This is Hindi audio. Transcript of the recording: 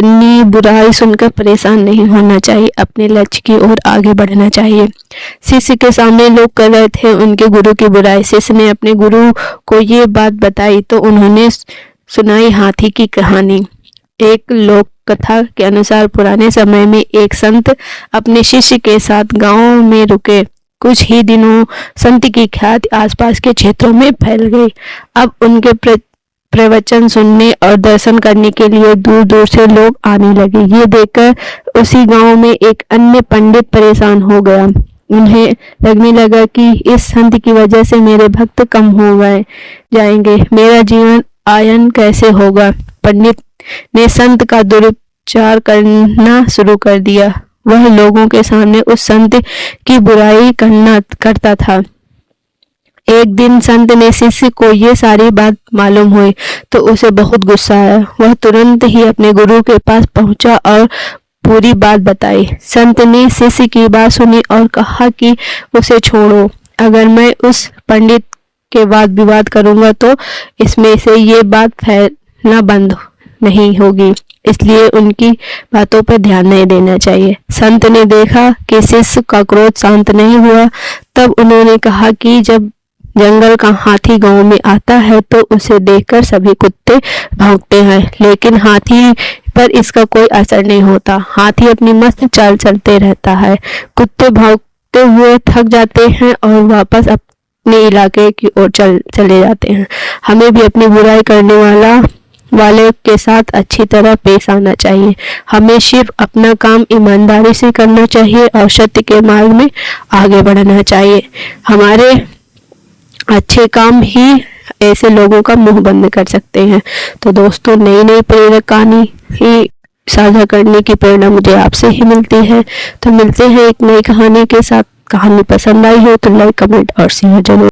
अपनी बुराई सुनकर परेशान नहीं होना चाहिए, अपने लक्ष्य की ओर आगे बढ़ना चाहिए। शिष्य के सामने लोग कर रहे थे उनके गुरु की बुराई। शिष्य ने अपने गुरु को ये बात बताई तो उन्होंने सुनाई हाथी की कहानी। एक लोक कथा के अनुसार पुराने समय में एक संत अपने शिष्य के साथ गांव में रुके। कुछ ही दिनों संत की ख्याति आसपास के क्षेत्रों में फैल गई। अब उनके प्रवचन सुनने और दर्शन करने के लिए दूर दूर से लोग आने लगे। ये देखकर उसी गांव में एक अन्य पंडित परेशान हो गया। उन्हें लगने लगा कि इस संत की वजह से मेरे भक्त कम हो गए जाएंगे, मेरा जीवन आयन कैसे होगा। पंडित ने संत का दुरुपचार करना शुरू कर दिया। वह लोगों के सामने उस संत की बुराई करता था। एक दिन संत ने शिष्य को ये सारी बात मालूम हुई तो उसे बहुत गुस्सा आया। वह तुरंत ही अपने गुरु के पास पहुंचा और पूरी बात बताई। संत ने शिष्य की बात सुनी और कहा कि उसे छोड़ो, अगर मैं उस पंडित के वाद विवाद करूंगा तो इसमें से ये बात फैलना बंद नहीं होगी, इसलिए उनकी बातों पर ध्यान नहीं देना चाहिए। संत ने देखा कि शिष्य का क्रोध शांत नहीं हुआ, तब उन्होंने कहा कि जब जंगल का हाथी गांव में आता है तो उसे देखकर सभी कुत्ते भौंकते हैं, लेकिन हाथी पर इसका कोई असर नहीं होता। हाथी अपनी मस्त चाल चलते रहता है। कुत्ते भौंकते हुए थक जाते हैं और वापस अपने इलाके की ओर चले जाते हैं। हमें भी अपनी बुराई करने वाले के साथ अच्छी तरह पेश आना चाहिए। हमें सिर्फ अपना काम ईमानदारी से करना चाहिए और सत्य के मार्ग में आगे बढ़ना चाहिए। हमारे अच्छे काम ही ऐसे लोगों का मुंह बंद कर सकते हैं। तो दोस्तों, नई नई प्रेरक कहानी ही साझा करने की प्रेरणा मुझे आपसे ही मिलती है। तो मिलते हैं एक नई कहानी के साथ। कहानी पसंद आई हो तो लाइक, कमेंट और शेयर जरूर।